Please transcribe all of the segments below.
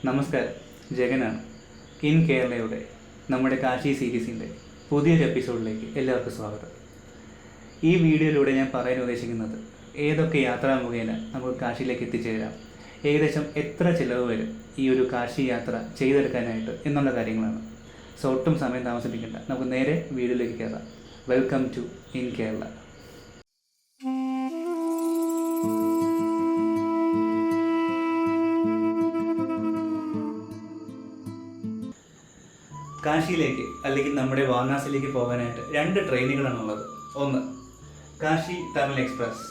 നമസ്കാരം, ജഗനാണ്. ഇൻ കേരളയുടെ നമ്മുടെ കാശി സീരീസിൻ്റെ പുതിയൊരു എപ്പിസോഡിലേക്ക് എല്ലാവർക്കും സ്വാഗതം. ഈ വീഡിയോയിലൂടെ ഞാൻ പറയാൻ ഉദ്ദേശിക്കുന്നത് ഏതൊക്കെ യാത്രാ മുഖേന നമുക്ക് കാശിയിലേക്ക് എത്തിച്ചേരാം, ഏകദേശം എത്ര ചിലവ് വരും ഈ ഒരു കാശി യാത്ര ചെയ്തെടുക്കാനായിട്ട് എന്നുള്ള കാര്യങ്ങളാണ്. സോ ഒട്ടും സമയം താമസിപ്പിക്കേണ്ട, നമുക്ക് നേരെ വീഡിയോയിലേക്ക് കയറാം. Welcome to in Kerala. കാശിയിലേക്ക് അല്ലെങ്കിൽ നമ്മുടെ വാരണാസിയിലേക്ക് പോകാനായിട്ട് 2 ട്രെയിനുകളാണുള്ളത്. ഒന്ന് കാശി തമിൽ എക്സ്പ്രസ്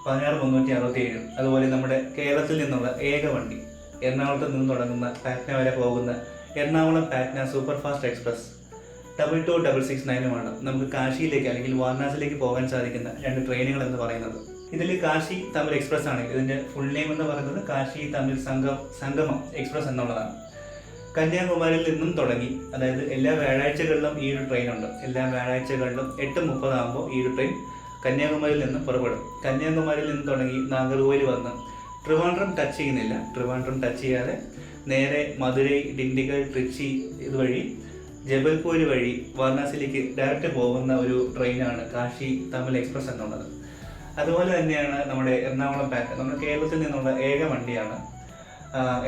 16367, അതുപോലെ നമ്മുടെ കേരളത്തിൽ നിന്നുള്ള ഏക വണ്ടി എറണാകുളത്ത് നിന്ന് തുടങ്ങുന്ന പാറ്റ്ന വരെ പോകുന്ന Ernakulam Patna super fast express 22669 നമുക്ക് കാശിയിലേക്ക് അല്ലെങ്കിൽ വാരണാസിയിലേക്ക് പോകാൻ സാധിക്കുന്ന 2 ട്രെയിനുകൾ എന്ന് പറയുന്നത്. ഇതിൽ കാശി തമിൽ എക്സ്പ്രസ് ആണ്. ഇതിൻ്റെ ഫുൾ നെയിം എന്ന് പറയുന്നത് കാശി തമിൽ സംഗമം എക്സ്പ്രസ് എന്നുള്ളതാണ്. കന്യാകുമാരിയിൽ നിന്നും തുടങ്ങി, അതായത് എല്ലാ വ്യാഴാഴ്ചകളിലും ഈ ഒരു ട്രെയിൻ ഉണ്ട്. എല്ലാ വ്യാഴാഴ്ചകളിലും 8:30 ആകുമ്പോൾ ഈ ഒരു ട്രെയിൻ കന്യാകുമാരിയിൽ നിന്നും പുറപ്പെടും. കന്യാകുമാരിയിൽ നിന്ന് തുടങ്ങി നാഗർകോവിൽ വന്ന് ട്രിവാൻഡ്രം ടച്ച് ചെയ്യുന്നില്ല. ട്രിവാൻഡ്രം ടച്ച് ചെയ്യാതെ നേരെ മധുരൈ, ഡിണ്ടിഗൽ, ട്രിച്ചി ഇതുവഴി ജബൽപൂർ വഴി വാരണാസിയിലേക്ക് ഡയറക്റ്റ് പോകുന്ന ഒരു ട്രെയിനാണ് കാശി തമിൽ എക്സ്പ്രസ് എന്നുള്ളത്. അതുപോലെ തന്നെയാണ് നമ്മുടെ എറണാകുളം പാറ്റ്, നമ്മുടെ കേരളത്തിൽ നിന്നുള്ള ഏക വണ്ടിയാണ്.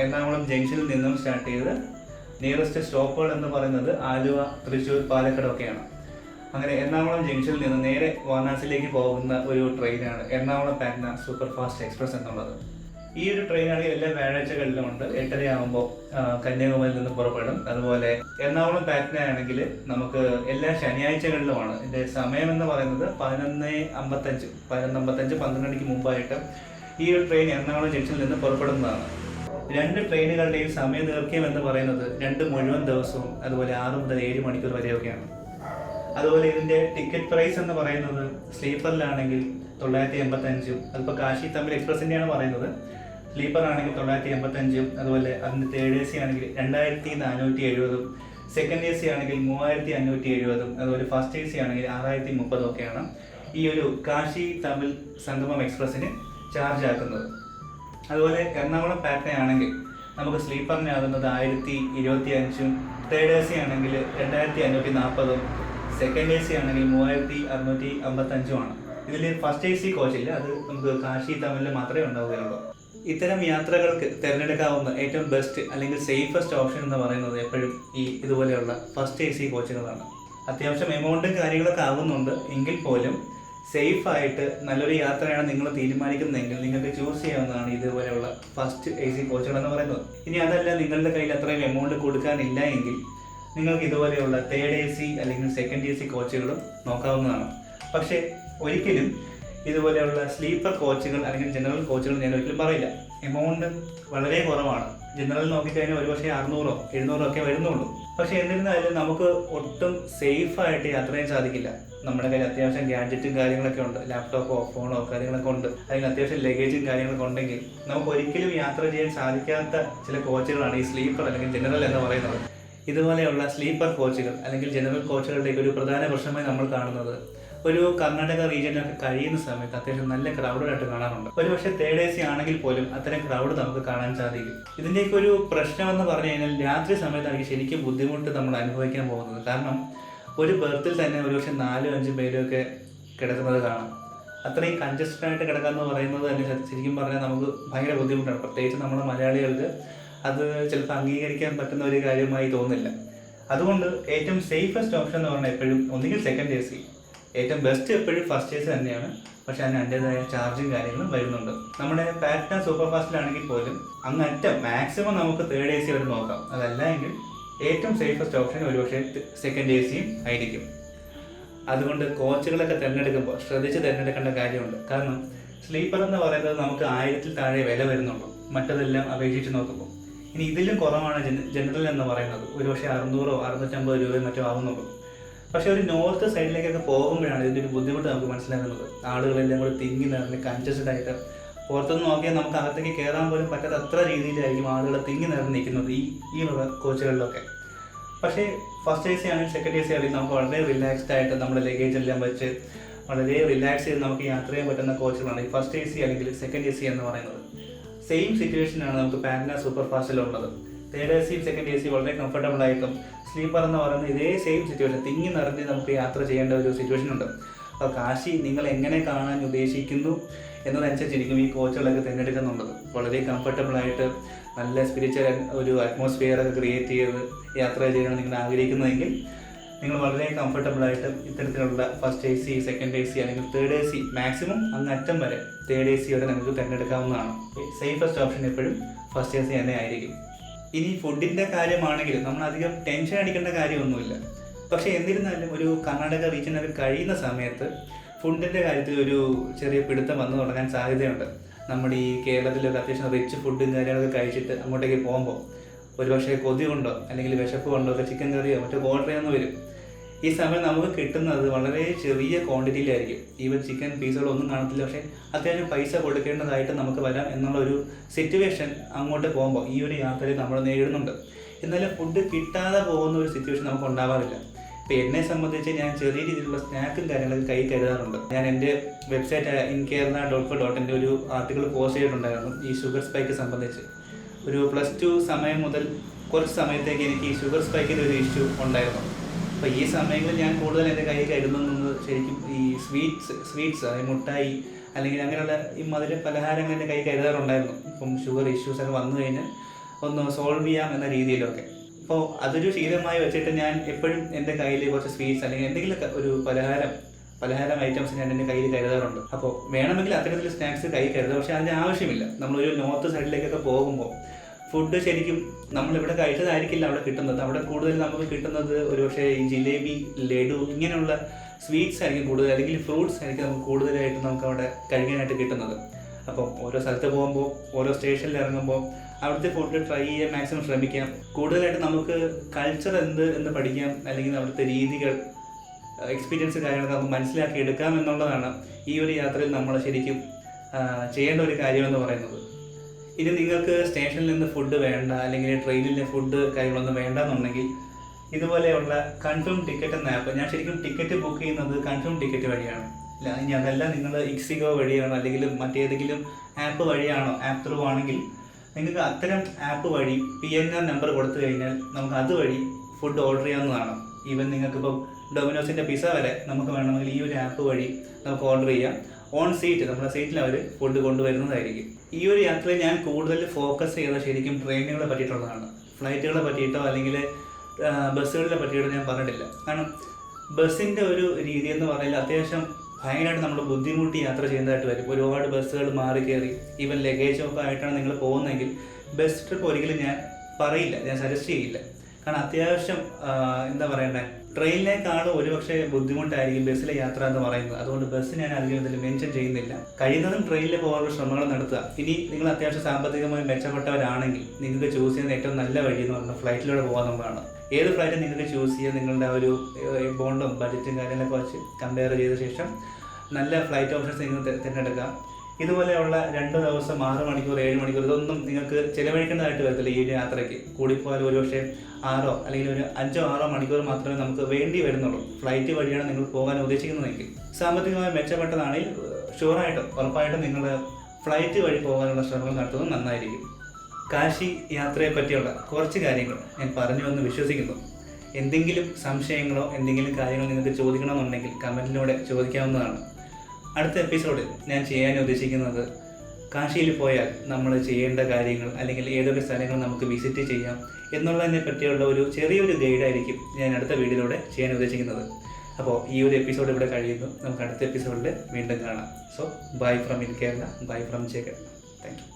എറണാകുളം ജംഗ്ഷനിൽ നിന്നും സ്റ്റാർട്ട് ചെയ്ത് നിയറസ്റ്റ് സ്റ്റോപ്പുകൾ എന്ന് പറയുന്നത് ആലുവ, തൃശ്ശൂർ, പാലക്കാട് ഒക്കെയാണ്. അങ്ങനെ എറണാകുളം ജംഗ്ഷനിൽ നിന്ന് നേരെ വാരണാസിയിലേക്ക് പോകുന്ന ഒരു ട്രെയിനാണ് Ernakulam Patna super fast express എന്നുള്ളത്. ഈ ഒരു ട്രെയിനാണെങ്കിൽ എല്ലാ വ്യാഴാഴ്ചകളിലും ഉണ്ട്. 8:30 ആകുമ്പോൾ കന്യാകുമാരിയിൽ നിന്ന് പുറപ്പെടും. അതുപോലെ എറണാകുളം പാറ്റ്ന ആണെങ്കിൽ നമുക്ക് എല്ലാ ശനിയാഴ്ചകളിലുമാണ്. ഇതിൻ്റെ സമയം എന്ന് പറയുന്നത് 11:55, 12 മണിക്ക് മുമ്പായിട്ട് ഈ ഒരു ട്രെയിൻ എറണാകുളം ജംഗ്ഷനിൽ നിന്ന് പുറപ്പെടുന്നതാണ്. 2 ട്രെയിനുകളുടെയും സമയദൈർഘ്യം എന്ന് പറയുന്നത് 2 മുഴുവൻ ദിവസവും, അതുപോലെ 6 മുതൽ 7 മണിക്കൂർ വരെയൊക്കെയാണ്. അതുപോലെ ഇതിൻ്റെ ടിക്കറ്റ് പ്രൈസ് എന്ന് പറയുന്നത് സ്ലീപ്പറിലാണെങ്കിൽ 985, അതിപ്പോൾ കാശി തമിൽ എക്സ്പ്രസിൻ്റെയാണ് പറയുന്നത്. സ്ലീപ്പർ ആണെങ്കിൽ 985, അതുപോലെ അതിൻ്റെ തേർഡ് AC ആണെങ്കിൽ 2470, സെക്കൻഡ് AC ആണെങ്കിൽ 3570, അതുപോലെ ഫസ്റ്റ് AC ആണെങ്കിൽ 6030 ഒക്കെയാണ് ഈ ഒരു കാശി തമിൽ സംഗമം എക്സ്പ്രസ്സിന് ചാർജ് ആക്കുന്നത്. അതുപോലെ എറണാകുളം പാറ്റ്ന ആണെങ്കിൽ നമുക്ക് സ്ലീപ്പറിനാകുന്നത് 1025, തേർഡ് AC ആണെങ്കിൽ 2540, സെക്കൻഡ് AC ആണെങ്കിൽ 3655. ഇതിൽ ഫസ്റ്റ് AC കോച്ചില്ല, അത് നമുക്ക് കാശി തമിഴിൽ മാത്രമേ ഉണ്ടാവുകയുള്ളൂ. ഇത്തരം യാത്രകൾക്ക് തിരഞ്ഞെടുക്കാവുന്ന ഏറ്റവും ബെസ്റ്റ് അല്ലെങ്കിൽ സേഫസ്റ്റ് ഓപ്ഷൻ എന്ന് പറയുന്നത് എപ്പോഴും ഇതുപോലെയുള്ള ഫസ്റ്റ് AC കോച്ചുകളാണ്. അത്യാവശ്യം എമൗണ്ടും കാര്യങ്ങളൊക്കെ ആകുന്നുണ്ട് എങ്കിൽ പോലും സേഫായിട്ട് നല്ലൊരു യാത്രയാണ് നിങ്ങൾ തീരുമാനിക്കുന്നതെങ്കിൽ നിങ്ങൾക്ക് ചൂസ് ചെയ്യാവുന്നതാണ് ഇതുപോലെയുള്ള ഫസ്റ്റ് AC കോച്ചുകൾ എന്ന് പറയുന്നത്. ഇനി അതല്ല, നിങ്ങളുടെ കയ്യിൽ അത്രയും എമൗണ്ട് കൊടുക്കാനില്ല എങ്കിൽ നിങ്ങൾക്ക് ഇതുപോലെയുള്ള തേർഡ് AC അല്ലെങ്കിൽ സെക്കൻഡ് AC കോച്ചുകളും നോക്കാവുന്നതാണ്. പക്ഷേ ഒരിക്കലും ഇതുപോലെയുള്ള സ്ലീപ്പർ കോച്ചുകൾ അല്ലെങ്കിൽ ജനറൽ കോച്ചുകൾ ഞാൻ ഒരിക്കലും പറയില്ല. എമൗണ്ട് വളരെ കുറവാണ്. ജനറൽ നോക്കിക്കഴിഞ്ഞാൽ ഒരുപക്ഷെ 600 700 ഒക്കെ വരുന്നുള്ളൂ. പക്ഷേ എന്നിരുന്നാലും നമുക്ക് ഒട്ടും സേഫായിട്ട് യാത്ര ചെയ്യാൻ സാധിക്കില്ല. നമ്മുടെ കയ്യിൽ അത്യാവശ്യം ഗാഡ്ജറ്റും കാര്യങ്ങളൊക്കെ ഉണ്ട്, ലാപ്ടോപ്പോ ഫോണോ കാര്യങ്ങളൊക്കെ ഉണ്ട്, അതിന് അത്യാവശ്യം ലഗേജും കാര്യങ്ങളൊക്കെ ഉണ്ടെങ്കിൽ നമുക്ക് ഒരിക്കലും യാത്ര ചെയ്യാൻ സാധിക്കാത്ത ചില കോച്ചുകളാണ് ഈ സ്ലീപ്പർ അല്ലെങ്കിൽ ജനറൽ എന്ന് പറയുന്നത്. ഇതുപോലെയുള്ള സ്ലീപ്പർ കോച്ചുകൾ അല്ലെങ്കിൽ ജനറൽ കോച്ചുകളുടെയൊക്കെ ഒരു പ്രധാന പ്രശ്നമായി നമ്മൾ കാണുന്നത് ഒരു കർണാടക റീജിയനിലൊക്കെ കഴിയുന്ന സമയത്ത് അത്യാവശ്യം നല്ല ക്രൗഡായിട്ട് കാണാറുണ്ട്. ഒരുപക്ഷെ തേർഡ് AC ആണെങ്കിൽ പോലും അത്തരം ക്രൗഡ് നമുക്ക് കാണാൻ സാധിക്കും. ഇതിൻ്റെയൊക്കെ ഒരു പ്രശ്നമെന്ന് പറഞ്ഞു കഴിഞ്ഞാൽ രാത്രി സമയത്താണെങ്കിൽ ശരിക്കും ബുദ്ധിമുട്ട് നമ്മൾ അനുഭവിക്കാൻ പോകുന്നത്. കാരണം ഒരു ബർത്തിൽ തന്നെ ഒരുപക്ഷെ 4-5 പേരൊക്കെ കിടക്കുന്നത് കാണാം. അത്രയും കൺജസ്റ്റഡ് ആയിട്ട് കിടക്കാമെന്ന് പറയുന്നത് തന്നെ ശരിക്കും പറഞ്ഞാൽ നമുക്ക് ഭയങ്കര ബുദ്ധിമുട്ടാണ്. പ്രത്യേകിച്ച് നമ്മൾ മലയാളികൾക്ക് അത് ചിലപ്പോൾ അംഗീകരിക്കാൻ പറ്റുന്ന ഒരു കാര്യമായി തോന്നില്ല. അതുകൊണ്ട് ഏറ്റവും സേഫസ്റ്റ് ഓപ്ഷൻ എന്ന് പറഞ്ഞാൽ എപ്പോഴും ഒന്നുകിൽ സെക്കൻഡ് AC, ഏറ്റവും ബെസ്റ്റ് എപ്പോഴും ഫസ്റ്റ് AC തന്നെയാണ്. പക്ഷെ അതിന് അതിൻ്റെതായ ചാർജും കാര്യങ്ങളും വരുന്നുണ്ട്. നമ്മുടെ പാറ്റ്ന സൂപ്പർ ഫാസ്റ്റിലാണെങ്കിൽ പോലും അങ്ങറ്റം മാക്സിമം നമുക്ക് തേർഡ് AC വരെ നോക്കാം. അതല്ല എങ്കിൽ ഏറ്റവും സേഫസ്റ്റ് ഓപ്ഷൻ ഒരുപക്ഷെ സെക്കൻഡ് AC ആയിരിക്കും. അതുകൊണ്ട് കോച്ചുകളൊക്കെ തിരഞ്ഞെടുക്കുമ്പോൾ ശ്രദ്ധിച്ച് തിരഞ്ഞെടുക്കേണ്ട കാര്യമുണ്ട്. കാരണം സ്ലീപ്പർ എന്ന് പറയുന്നത് നമുക്ക് 1000-ൽ താഴെ വില വരുന്നുള്ളൂ മറ്റതെല്ലാം അപേക്ഷിച്ച് നോക്കുമ്പോൾ. ഇനി ഇതിലും കുറവാണ് ജനറൽ എന്ന് പറയുന്നത്. ഒരുപക്ഷെ 600 650 രൂപ മറ്റോ ആവുന്നുള്ളൂ. പക്ഷേ ഒരു നോർത്ത് സൈഡിലേക്കൊക്കെ പോകുമ്പോഴാണ് ഇതിൻ്റെ ഒരു ബുദ്ധിമുട്ട് നമുക്ക് മനസ്സിലാക്കുന്നത്. ആളുകളെല്ലാം കൂടി തിങ്ങി നിറഞ്ഞ് കൺജസ്റ്റഡ് ആയിട്ട് പുറത്തുനിന്ന് നോക്കിയാൽ നമുക്ക് അകത്തേക്ക് കയറാൻ പോലും പറ്റാത്ത അത്ര രീതിയിലായിരിക്കും ആളുകൾ തിങ്ങി നിറഞ്ഞ് നിൽക്കുന്നത് ഈ കോച്ചുകളിലൊക്കെ. പക്ഷേ ഫസ്റ്റ് AC ആണെങ്കിൽ സെക്കൻഡ് AC ആണെങ്കിൽ നമുക്ക് വളരെ റിലാക്സ്ഡ് ആയിട്ട് നമ്മുടെ ലഗേജ് എല്ലാം വെച്ച് വളരെ റിലാക്സ് ചെയ്ത് നമുക്ക് യാത്ര ചെയ്യാൻ പറ്റുന്ന കോച്ചുകളാണ് ഈ ഫസ്റ്റ് AC അല്ലെങ്കിൽ സെക്കൻഡ് AC എന്ന് പറയുന്നത്. സെയിം സിറ്റുവേഷനാണ് നമുക്ക് പാറ്റ്ന സൂപ്പർ ഫാസ്റ്റിലുള്ളത്. Third A C second A C വളരെ കംഫർട്ടബിൾ ആയിട്ടും സ്ലീപ്പർ എന്ന് പറയുന്നത് ഇതേ സെയിം സിറ്റുവേഷൻ തിങ്ങി നിറഞ്ഞ് നമുക്ക് യാത്ര ചെയ്യേണ്ട ഒരു സിറ്റുവേഷൻ ഉണ്ട്. അപ്പോൾ കാശി നിങ്ങൾ എങ്ങനെ കാണാൻ ഉദ്ദേശിക്കുന്നു എന്നതനുസരിച്ചിരിക്കും ഈ കോച്ചുകളൊക്കെ തിരഞ്ഞെടുക്കുന്നുള്ളത്. വളരെ കംഫർട്ടബിളായിട്ട് നല്ല സ്പിരിച്വൽ ഒരു അറ്റ്മോസ്ഫിയറൊക്കെ ക്രിയേറ്റ് ചെയ്ത് യാത്ര ചെയ്യണം നിങ്ങൾ ആഗ്രഹിക്കുന്നതെങ്കിൽ നിങ്ങൾ വളരെ കംഫർട്ടബിളായിട്ട് ഇത്തരത്തിലുള്ള first A C second A C അല്ലെങ്കിൽ തേർഡ് എ സി മാക്സിമം അങ്ങ് അറ്റം വരെ തേർഡ് എ സി വരെ നിങ്ങൾക്ക് തിരഞ്ഞെടുക്കാവുന്നതാണ്. സേഫസ്റ്റ് ഓപ്ഷൻ എപ്പോഴും ഫസ്റ്റ് എ സി തന്നെ ആയിരിക്കും. ഇനി ഫുഡിൻ്റെ കാര്യമാണെങ്കിൽ നമ്മളധികം ടെൻഷൻ അടിക്കേണ്ട കാര്യമൊന്നുമില്ല. പക്ഷേ എന്നിരുന്നാലും ഒരു കർണാടക റീജിയനൊക്കെ കഴിയുന്ന സമയത്ത് ഫുഡിൻ്റെ കാര്യത്തിൽ ഒരു ചെറിയ പിടുത്തം വന്നു തുടങ്ങാൻ സാധ്യതയുണ്ട്. നമ്മുടെ ഈ കേരളത്തിലൊക്കെ അത്യാവശ്യം റിച്ച് ഫുഡും കാര്യങ്ങളൊക്കെ കഴിച്ചിട്ട് അങ്ങോട്ടേക്ക് പോകുമ്പോൾ ഒരുപക്ഷെ കൊതി കൊണ്ടോ അല്ലെങ്കിൽ വിശപ്പ് കൊണ്ടോ ഒക്കെ ചിക്കൻ കറിയോ മറ്റോ ഓർഡർ ചെയ്യാമെന്ന് വരും. ഈ സമയം നമുക്ക് കിട്ടുന്നത് വളരെ ചെറിയ ക്വാണ്ടിറ്റിയിലായിരിക്കും. ഈവൻ ചിക്കൻ പീസുകളൊന്നും കാണത്തില്ല. പക്ഷേ അത്യാവശ്യം പൈസ കൊടുക്കേണ്ടതായിട്ട് നമുക്ക് വരാം എന്നുള്ള ഒരു സിറ്റുവേഷൻ അങ്ങോട്ട് പോകുമ്പോൾ ഈ ഒരു യാത്രയിൽ നമ്മൾ നേരിടുന്നുണ്ട്. എന്നാലും ഫുഡ് കിട്ടാതെ പോകുന്ന ഒരു സിറ്റുവേഷൻ നമുക്ക് ഉണ്ടാവാറില്ല. ഇപ്പോൾ എന്നെ സംബന്ധിച്ച് ഞാൻ ചെറിയ രീതിയിലുള്ള സ്നാക്കും കാര്യങ്ങളൊക്കെ കൈ കരുതാറുണ്ട്. ഞാൻ എൻ്റെ വെബ്സൈറ്റ് inkerala.co.in ഒരു ആർട്ടിക്കിൾ പോസ്റ്റ് ചെയ്തിട്ടുണ്ടായിരുന്നു ഈ ഷുഗർ സ്പൈക്ക് സംബന്ധിച്ച്. ഒരു +2 സമയം മുതൽ കുറച്ച് സമയത്തേക്ക് എനിക്ക് ഈ ഷുഗർ സ്പൈക്കിൻ്റെ ഒരു ഇഷ്യൂ ഉണ്ടായിരുന്നു. അപ്പോൾ ഈ സമയങ്ങളിൽ ഞാൻ കൂടുതൽ എൻ്റെ കൈ കരുതുന്നത് ശരിക്കും ഈ സ്വീറ്റ്സ് അതായത് മുട്ടായി അല്ലെങ്കിൽ അങ്ങനെയുള്ള ഈ മധുര പലഹാരങ്ങൾ എൻ്റെ കൈ കരുതാറുണ്ടായിരുന്നു. ഇപ്പം ഷുഗർ ഇഷ്യൂസൊക്കെ വന്നു കഴിഞ്ഞാൽ ഒന്ന് സോൾവ് ചെയ്യാം എന്ന രീതിയിലൊക്കെ. അപ്പോൾ അതൊരു ശീലമായി വെച്ചിട്ട് ഞാൻ എപ്പോഴും എൻ്റെ കയ്യിൽ കുറച്ച് സ്വീറ്റ്സ് അല്ലെങ്കിൽ എന്തെങ്കിലും ഒരു പലഹാരം ഐറ്റംസ് ഞാൻ എൻ്റെ കയ്യിൽ കരുതാറുണ്ട്. അപ്പോൾ വേണമെങ്കിൽ അത്തരത്തിൽ സ്നാക്സ് കൈ കരുതാം. പക്ഷേ അതിൻ്റെ ആവശ്യമില്ല. നമ്മളൊരു നോർത്ത് സൈഡിലേക്കൊക്കെ പോകുമ്പോൾ ഫുഡ് ശരിക്കും നമ്മളിവിടെ കഴിച്ചതായിരിക്കില്ല അവിടെ കിട്ടുന്നത്. അവിടെ കൂടുതൽ നമുക്ക് കിട്ടുന്നത് ഒരുപക്ഷെ ഈ ജിലേബി, ലഡു ഇങ്ങനെയുള്ള സ്വീറ്റ്സ് ആയിരിക്കും കൂടുതൽ, അല്ലെങ്കിൽ ഫ്രൂട്ട്സ് ആയിരിക്കും നമുക്ക് കൂടുതലായിട്ട് നമുക്ക് അവിടെ കഴിക്കാനായിട്ട് കിട്ടുന്നത്. അപ്പം ഓരോ സ്ഥലത്ത് പോകുമ്പോൾ ഓരോ സ്റ്റേഷനിൽ ഇറങ്ങുമ്പോൾ അവിടുത്തെ ഫുഡ് ട്രൈ ചെയ്യാൻ മാക്സിമം ശ്രമിക്കാം. കൂടുതലായിട്ട് നമുക്ക് കൾച്ചർ എന്ന് പഠിക്കാം, അല്ലെങ്കിൽ അവിടുത്തെ രീതികൾ എക്സ്പീരിയൻസ് കാര്യങ്ങളൊക്കെ നമുക്ക് മനസ്സിലാക്കി എടുക്കാം എന്നുള്ളതാണ് ഈ ഒരു യാത്രയിൽ നമ്മൾ ശരിക്കും ചെയ്യേണ്ട ഒരു കാര്യമെന്ന് പറയുന്നത്. ഇനി നിങ്ങൾക്ക് സ്റ്റേഷനിൽ നിന്ന് ഫുഡ് വേണ്ട അല്ലെങ്കിൽ ട്രെയിനിലെ ഫുഡ് കാര്യങ്ങളൊന്നും വേണ്ട എന്നുണ്ടെങ്കിൽ ഇതുപോലെയുള്ള കൺഫേം ടിക്കറ്റ് എന്ന ആപ്പ്, ഞാൻ ശരിക്കും ടിക്കറ്റ് ബുക്ക് ചെയ്യുന്നത് കൺഫേം ടിക്കറ്റ് വഴിയാണ്. ഇനി അതല്ല നിങ്ങൾ ഇക്സിഗോ വഴിയാണോ അല്ലെങ്കിൽ മറ്റേതെങ്കിലും ആപ്പ് വഴിയാണോ, ആപ്പ് ത്രൂ ആണെങ്കിൽ നിങ്ങൾക്ക് അത്തരം ആപ്പ് വഴി PNR നമ്പർ കൊടുത്തു കഴിഞ്ഞാൽ നമുക്ക് അതുവഴി ഫുഡ് ഓർഡർ ചെയ്യാവുന്നതാണ്. ഈവൻ നിങ്ങൾക്കിപ്പം ഡൊമിനോസിൻ്റെ പിസ്സ വരെ നമുക്ക് വേണമെങ്കിൽ ഈ ഒരു ആപ്പ് വഴി നമുക്ക് ഓർഡർ ചെയ്യാം. ഓൺ സീറ്റ് നമ്മുടെ സീറ്റിൽ അവർ ഫുഡ് കൊണ്ടുവരുന്നതായിരിക്കും. ഈ ഒരു യാത്രയിൽ ഞാൻ കൂടുതൽ ഫോക്കസ് ചെയ്തത് ശരിക്കും ട്രെയിനുകളെ പറ്റിയിട്ടുള്ളതാണ്. ഫ്ലൈറ്റുകളെ പറ്റിയിട്ടോ അല്ലെങ്കിൽ ബസ്സുകളെ പറ്റിയിട്ടോ ഞാൻ പറഞ്ഞിട്ടില്ല. കാരണം ബസ്സിൻ്റെ ഒരു രീതി എന്ന് പറഞ്ഞാൽ അത്യാവശ്യം ഭയങ്കരമായിട്ട് നമ്മൾ ബുദ്ധിമുട്ടി യാത്ര ചെയ്യുന്നതായിട്ട് വരും. ഒരുപാട് ബസ്സുകൾ മാറി കയറി ഈവൻ ലഗേജൊക്കെ ആയിട്ടാണ് നിങ്ങൾ പോകുന്നതെങ്കിൽ ബസ് ട്രിപ്പ് ഒരിക്കലും ഞാൻ പറയില്ല, ഞാൻ സജസ്റ്റ് ചെയ്യില്ല. കാരണം അത്യാവശ്യം എന്താ പറയണ്ടേ, ട്രെയിനിനേക്കാളും ഒരുപക്ഷെ ബുദ്ധിമുട്ടായിരിക്കും ബസ്സിലെ യാത്ര എന്ന് പറയുന്നത്. അതുകൊണ്ട് ബസ് ഞാൻ അധികം ഇതിൽ മെൻഷൻ ചെയ്യുന്നില്ല. കഴിയുന്നതും ട്രെയിനിൽ പോകാനുള്ള ശ്രമങ്ങൾ നടത്തുക. ഇനി നിങ്ങൾ അത്യാവശ്യം സാമ്പത്തികമായി മെച്ചപ്പെട്ടവരാണെങ്കിൽ നിങ്ങൾക്ക് ചൂസ് ചെയ്യുന്ന ഏറ്റവും നല്ല വഴി എന്ന് പറഞ്ഞാൽ ഫ്ലൈറ്റിലൂടെ പോകാമെന്നുള്ളതാണ്. ഏത് ഫ്ലൈറ്റ് നിങ്ങൾക്ക് ചൂസ് ചെയ്യുക, നിങ്ങളുടെ ഒരു എമൗണ്ടും ബഡ്ജറ്റും കാര്യങ്ങളൊക്കെ വെച്ച് കമ്പയർ ചെയ്ത ശേഷം നല്ല ഫ്ലൈറ്റ് ഓപ്ഷൻസ് നിങ്ങൾക്ക് തിരഞ്ഞെടുക്കാം. ഇതുപോലെയുള്ള 2 ദിവസം 6 മണിക്കൂർ 7 മണിക്കൂർ ഇതൊന്നും നിങ്ങൾക്ക് ചിലവഴിക്കേണ്ടതായിട്ട് വരത്തില്ല ഈ യാത്രയ്ക്ക്. കൂടിപ്പോയാൽ ഒരുപക്ഷെ 6 അല്ലെങ്കിൽ ഒരു 5-6 മണിക്കൂർ മാത്രമേ നമുക്ക് വേണ്ടി വരുന്നുള്ളൂ. ഫ്ലൈറ്റ് വഴിയാണ് നിങ്ങൾ പോകാൻ ഉദ്ദേശിക്കുന്നതെങ്കിൽ, സാമ്പത്തികമായി മെച്ചപ്പെട്ടതാണെങ്കിൽ ഷുവറായിട്ടും ഉറപ്പായിട്ടും നിങ്ങൾ ഫ്ലൈറ്റ് വഴി പോകാനുള്ള ശ്രമങ്ങൾ നടത്തുന്നത് നന്നായിരിക്കും. കാശി യാത്രയെ പറ്റിയുള്ള കുറച്ച് കാര്യങ്ങൾ ഞാൻ പറഞ്ഞു എന്ന് വിശ്വസിക്കുന്നു. എന്തെങ്കിലും സംശയങ്ങളോ എന്തെങ്കിലും കാര്യങ്ങൾ നിങ്ങൾക്ക് ചോദിക്കണമെന്നുണ്ടെങ്കിൽ കമൻറ്റിലൂടെ ചോദിക്കാവുന്നതാണ്. അടുത്ത എപ്പിസോഡിൽ ഞാൻ ചെയ്യാൻ ഉദ്ദേശിക്കുന്നത് കാശിയിൽ പോയാൽ നമ്മൾ ചെയ്യേണ്ട കാര്യങ്ങൾ അല്ലെങ്കിൽ ഏതൊക്കെ സ്ഥലങ്ങൾ നമുക്ക് വിസിറ്റ് ചെയ്യാം എന്നുള്ളതിനെ പറ്റിയുള്ള ഒരു ചെറിയൊരു ഗൈഡായിരിക്കും ഞാൻ അടുത്ത വീഡിയോയിലൂടെ ചെയ്യാൻ ഉദ്ദേശിക്കുന്നത്. അപ്പോൾ ഈ ഒരു എപ്പിസോഡ് ഇവിടെ കഴിയുന്നു. നമുക്ക് അടുത്ത എപ്പിസോഡിൽ വീണ്ടും കാണാം. So bye from in Kerala, bye from Jacob. Thank you.